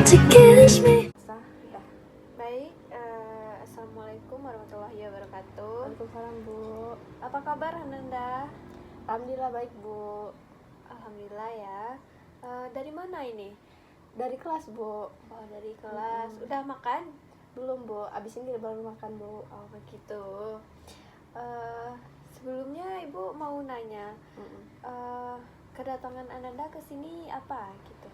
to kiss me. Baik, Assalamualaikum warahmatullahi wabarakatuh. Waalaikumsalam, Bu. Apa kabar Ananda? Alhamdulillah baik, Bu. Alhamdulillah ya. Dari mana ini? Dari kelas, Bu. Oh, dari kelas. Udah makan? Belum, Bu. Abis ini baru makan, Bu. Oh, begitu. Sebelumnya Ibu mau nanya, kedatangan Ananda ke sini apa gitu?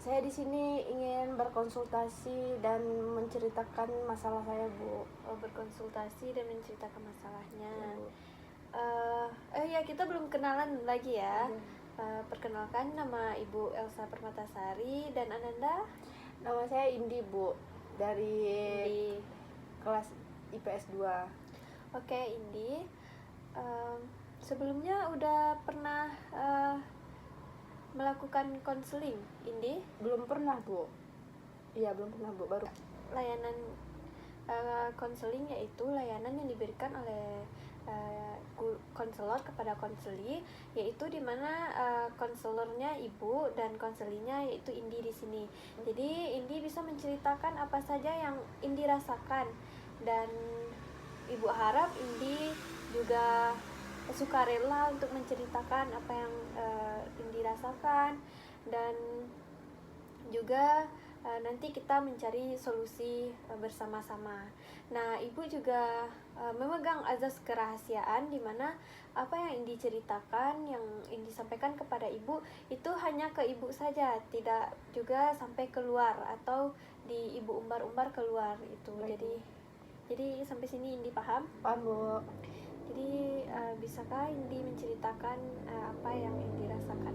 Saya di sini ingin berkonsultasi dan menceritakan masalah saya, Bu. Oh, berkonsultasi dan menceritakan masalahnya. Ya, Bu. Ya kita belum kenalan lagi ya. Ya. Perkenalkan, nama Ibu Elsa Permatasari dan Ananda Nama saya Indi, Bu. Dari di. kelas IPS 2. Oke, Indi. Sebelumnya udah pernah melakukan konseling, Indi? Belum pernah, Bu. Iya, belum pernah, Bu. Baru. Layanan konseling yaitu layanan yang diberikan oleh konselor kepada konseli, yaitu dimana konselornya Ibu dan konselinya yaitu Indi di sini. Jadi Indi bisa menceritakan apa saja yang Indi rasakan, dan Ibu harap Indi juga sukarela untuk menceritakan apa yang Indi rasakan, dan juga nanti kita mencari solusi bersama-sama. Nah, Ibu juga memegang azas kerahasiaan, di mana apa yang Indi ceritakan, yang Indi sampaikan kepada Ibu itu hanya ke Ibu saja, tidak juga sampai keluar atau di Ibu umbar-umbar keluar itu. Baik, Jadi sampai sini Indi paham? Paham, Bu. Jadi bisakah Indi menceritakan apa yang Indi rasakan?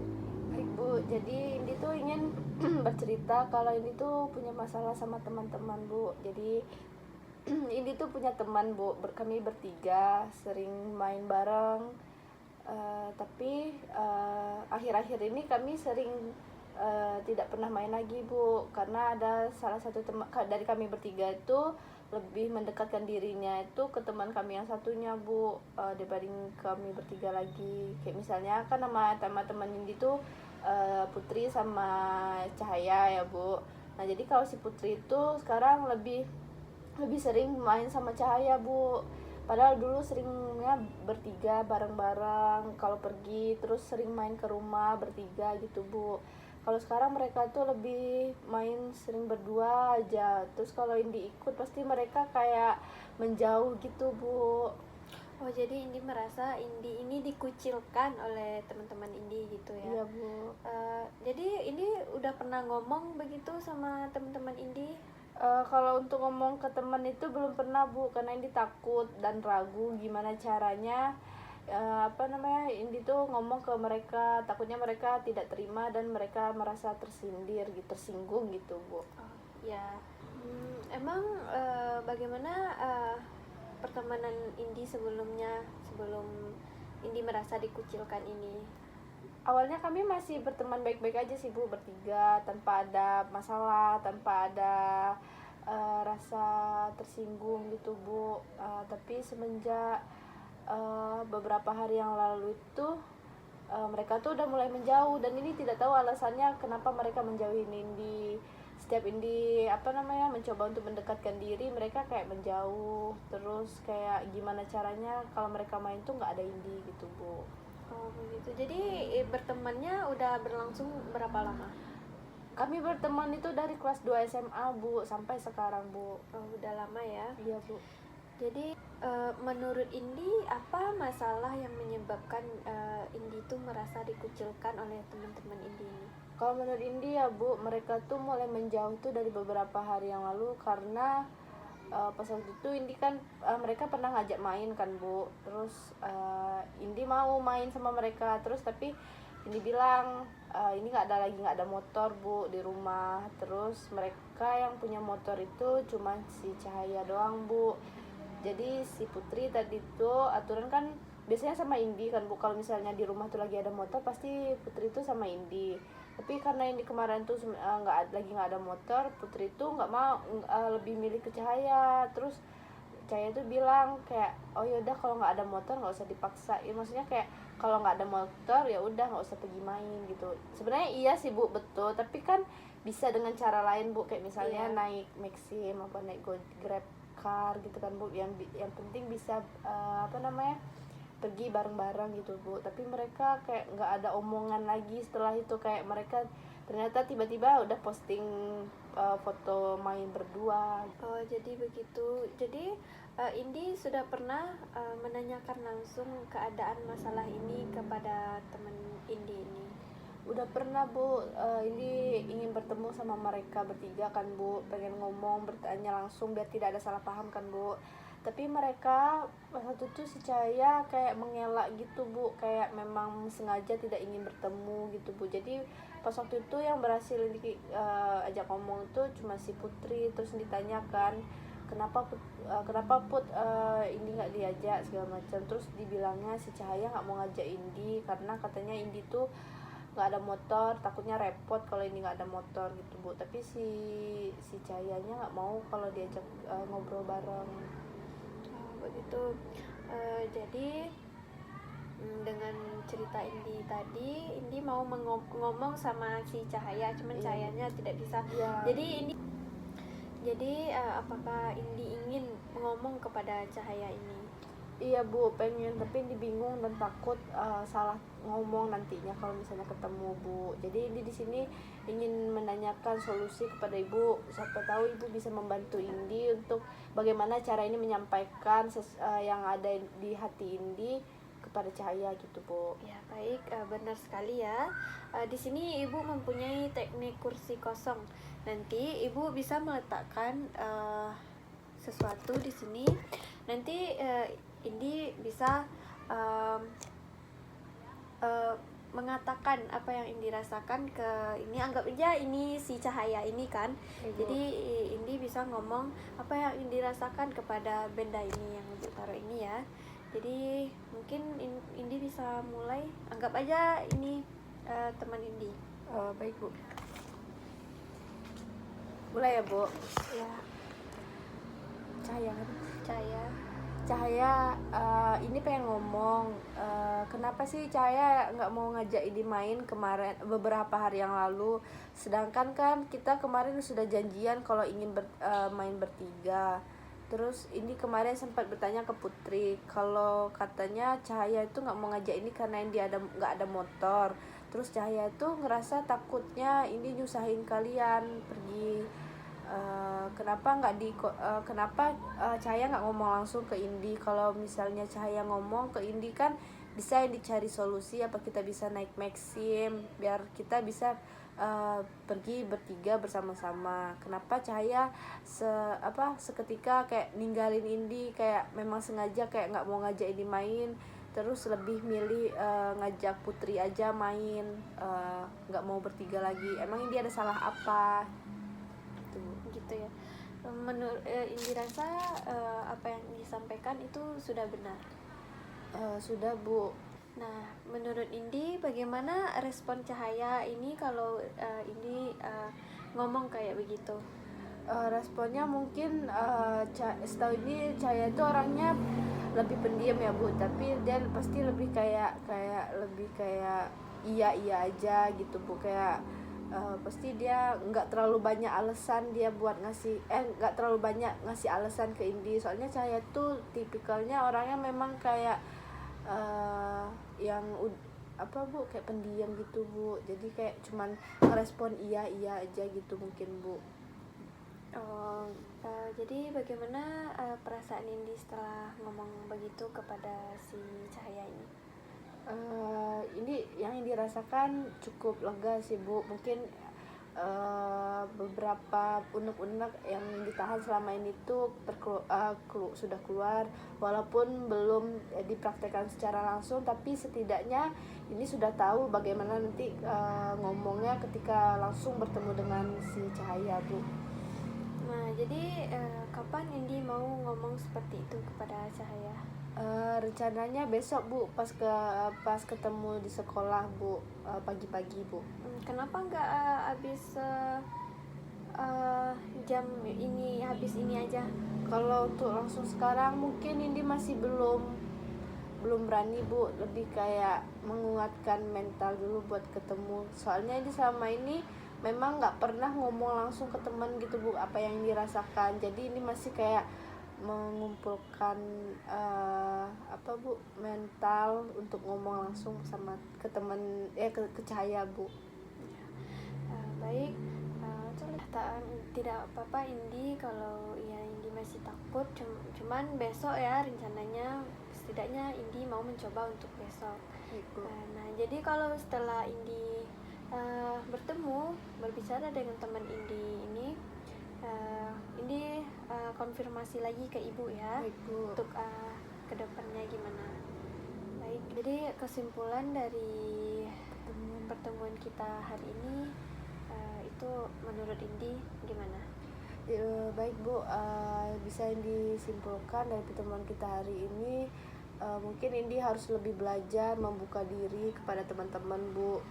Baik, Bu. Jadi Indi tuh ingin bercerita kalau Indi tuh punya masalah sama teman-teman, Bu. Jadi Indi tuh punya teman, Bu. Kami bertiga sering main bareng. Tapi akhir-akhir ini kami sering tidak pernah main lagi, Bu. Karena ada salah satu teman dari kami bertiga itu lebih mendekatkan dirinya itu ke teman kami yang satunya, Bu, dibanding kami bertiga lagi. Kayak misalnya kan nama teman-teman Indi tuh Putri sama Cahaya ya, Bu. Nah, jadi kalau si Putri itu sekarang lebih sering main sama Cahaya, Bu. Padahal dulu seringnya bertiga bareng-bareng kalau pergi, terus sering main ke rumah bertiga gitu, Bu. Kalau sekarang mereka tuh lebih main sering berdua aja. Terus kalau Indi ikut pasti mereka kayak menjauh gitu, Bu. Oh, jadi Indi merasa Indi ini dikucilkan oleh teman-teman Indi gitu ya? Iya, Bu. Jadi Indi udah pernah ngomong begitu sama teman-teman Indi? Kalau untuk ngomong ke teman itu belum pernah, Bu, karena Indi takut dan ragu gimana caranya. Indi tuh ngomong ke mereka, takutnya mereka tidak terima dan mereka merasa tersindir gitu, tersinggung gitu, Bu. Oh, ya. Emang bagaimana pertemanan Indi sebelumnya, sebelum Indi merasa dikucilkan ini? Awalnya kami masih berteman baik-baik aja sih, Bu, bertiga, tanpa ada masalah, tanpa ada rasa tersinggung gitu, Bu. Tapi semenjak beberapa hari yang lalu itu mereka tuh udah mulai menjauh, dan ini tidak tahu alasannya kenapa mereka menjauhin Indi. Setiap Indi mencoba untuk mendekatkan diri, mereka kayak menjauh terus, kayak gimana caranya kalau mereka main tuh nggak ada Indi gitu, Bu. Oh, begitu. Jadi bertemannya udah berlangsung berapa lama? Kami berteman itu dari kelas 2 SMA, Bu, sampai sekarang, Bu. Oh, udah lama ya. Iya, Bu. Jadi menurut Indi, apa masalah yang menyebabkan Indi tuh merasa dikucilkan oleh teman-teman Indi ini? Kalau menurut Indi ya, Bu, mereka tuh mulai menjauh tuh dari beberapa hari yang lalu karena pas waktu itu Indi kan mereka pernah ngajak main kan, Bu. Terus Indi mau main sama mereka, terus tapi Indi bilang ini nggak ada motor, Bu, di rumah. Terus mereka yang punya motor itu cuma si Cahaya doang, Bu. Jadi si Putri tadi tuh aturan kan biasanya sama Indi kan, Bu, kalau misalnya di rumah tuh lagi ada motor pasti Putri tuh sama Indi. Tapi karena Indi kemarin tuh nggak ada motor, Putri tuh nggak mau, lebih milih ke Cahaya. Terus Cahaya tuh bilang kayak, oh yaudah kalau nggak ada motor nggak usah dipaksain, maksudnya kayak kalau nggak ada motor ya udah nggak usah pergi main gitu. Sebenarnya iya sih, Bu, betul, tapi kan bisa dengan cara lain Bu, kayak misalnya Iya. naik Maxim apa naik Grab car gitu kan Bu, yang penting bisa apa namanya, pergi bareng-bareng gitu Bu. Tapi mereka kayak nggak ada omongan lagi setelah itu, kayak mereka ternyata tiba-tiba udah posting foto main berdua. Oh, jadi begitu. Jadi Indi sudah pernah menanyakan langsung keadaan masalah ini kepada teman Indi ini. Udah pernah Bu, ini ingin bertemu sama mereka bertiga kan Bu, pengen ngomong, bertanya langsung biar tidak ada salah paham kan Bu. Tapi mereka pas waktu itu si Cahaya kayak mengelak gitu Bu, kayak memang sengaja tidak ingin bertemu gitu Bu. Jadi pas waktu itu yang berhasil ajak ngomong itu cuma si Putri. Terus ditanyakan kenapa Put Indi nggak diajak segala macam. Terus dibilangnya si Cahaya nggak mau ngajak Indi karena katanya Indi tuh nggak ada motor, takutnya repot kalau ini nggak ada motor gitu Bu. Tapi si Cahayanya nggak mau kalau diajak ngobrol bareng. Oh, begitu. Jadi dengan cerita Indi tadi, Indi mau ngomong sama si Cahaya, cuman Iya. Cahayanya tidak bisa. Iya. Jadi apakah Indi ingin ngomong kepada Cahaya ini? Iya Bu, pengen, tapi ini bingung dan takut salah ngomong nantinya kalau misalnya ketemu Bu. Jadi ini di sini ingin menanyakan solusi kepada Ibu. Siapa tahu Ibu bisa membantu Indi untuk bagaimana cara ini menyampaikan yang ada di hati Indi kepada Cahaya gitu Bu. Ya, baik, benar sekali ya. Di sini Ibu mempunyai teknik kursi kosong. Nanti Ibu bisa meletakkan sesuatu di sini. Nanti Indi bisa mengatakan apa yang Indi rasakan ke ini. Anggap aja ini si Cahaya ini kan. Ibu. Jadi Indi bisa ngomong apa yang Indi rasakan kepada benda ini yang Ibu taruh ini ya. Jadi mungkin Indi bisa mulai. Anggap aja ini teman Indi. Baik Bu. Mulai ya Bu. Ya, Cahaya. Cahaya ini pengen ngomong, kenapa sih Cahaya nggak mau ngajak ini main kemarin beberapa hari yang lalu, sedangkan kan kita kemarin sudah janjian kalau ingin main bertiga. Terus ini kemarin sempat bertanya ke Putri kalau katanya Cahaya itu nggak mau ngajak ini karena dia nggak ada motor. Terus Cahaya itu ngerasa takutnya ini nyusahin kalian pergi. Kenapa Cahaya nggak ngomong langsung ke Indi? Kalau misalnya Cahaya ngomong ke Indi kan bisa dicari solusi, apa kita bisa naik Maxim biar kita bisa pergi bertiga bersama-sama. Kenapa Cahaya seketika kayak ninggalin Indi, kayak memang sengaja kayak nggak mau ngajak Indi main, terus lebih milih ngajak Putri aja main, nggak mau bertiga lagi. Emang Indi ada salah apa? Gitu ya. Menurut Indi rasa apa yang disampaikan itu sudah benar. Sudah Bu. Nah, menurut Indi bagaimana respon Cahaya ini kalau Indi ngomong kayak begitu? Responnya mungkin setahu ini Cahaya itu orangnya lebih pendiam ya Bu, tapi dia pasti lebih kayak iya aja gitu Bu, kayak pasti dia nggak terlalu banyak alasan dia buat nggak terlalu banyak ngasih alasan ke Indi. Soalnya Cahaya tuh tipikalnya orangnya memang kayak yang Bu, kayak pendiam gitu Bu, jadi kayak cuman ngerespon iya aja gitu mungkin Bu. Oh, jadi bagaimana perasaan Indi setelah ngomong begitu kepada si Cahaya ini? Ini yang dirasakan cukup lega sih Bu. Mungkin beberapa unek-unek yang ditahan selama ini tuh sudah keluar, walaupun belum dipraktekkan secara langsung, tapi setidaknya ini sudah tahu bagaimana nanti ngomongnya ketika langsung bertemu dengan si Cahaya Bu. Nah, jadi kapan Indi mau ngomong seperti itu kepada Cahaya? Rencananya besok Bu, pas ketemu di sekolah Bu, pagi-pagi Bu. Kenapa nggak habis jam ini, habis ini aja? Kalau untuk langsung sekarang mungkin Indi masih belum berani Bu, lebih kayak menguatkan mental dulu buat ketemu. Soalnya Indi selama ini memang nggak pernah ngomong langsung ke teman gitu Bu apa yang dirasakan. Jadi ini masih kayak mengumpulkan apa Bu, mental untuk ngomong langsung sama ke teman ke Cahaya Bu. Baik, tidak apa-apa Indi kalau ya Indi masih takut, cuman besok ya rencananya setidaknya Indi mau mencoba untuk besok. Nah jadi kalau setelah Indi berbicara dengan teman Indi ini, Indi konfirmasi lagi ke ibu ya. Baik, Bu. Untuk kedepannya gimana. Baik, jadi kesimpulan dari pertemuan kita hari ini itu menurut Indi gimana? Baik Bu, bisa disimpulkan dari pertemuan kita hari ini, mungkin Indi harus lebih belajar membuka diri kepada teman-teman Bu.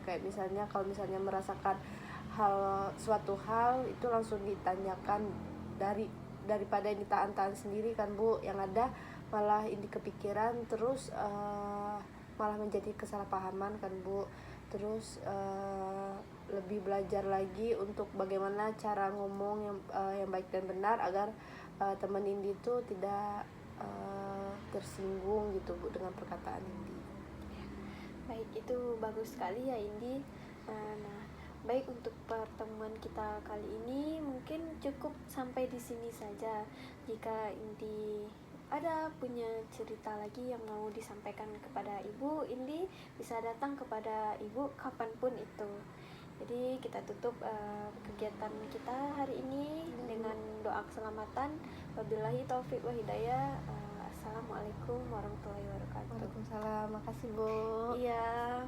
Kayak misalnya kalau misalnya merasakan suatu hal itu langsung ditanyakan daripada Indi tahan-tahan sendiri kan Bu, yang ada malah Indi kepikiran terus malah menjadi kesalahpahaman kan Bu. Terus lebih belajar lagi untuk bagaimana cara ngomong yang baik dan benar agar teman Indi itu tidak tersinggung gitu Bu dengan perkataan Indi. Baik, itu bagus sekali ya Indi. Nah, baik untuk pertemuan kita kali ini mungkin cukup sampai di sini saja. Jika Indi ada punya cerita lagi yang mau disampaikan kepada ibu, Indi bisa datang kepada ibu kapanpun itu. Jadi kita tutup kegiatan kita hari ini dengan doa keselamatan. Wabillahi taufik wa hidayah. Assalamualaikum warahmatullahi wabarakatuh. Waalaikumsalam, makasih Bu. Iya.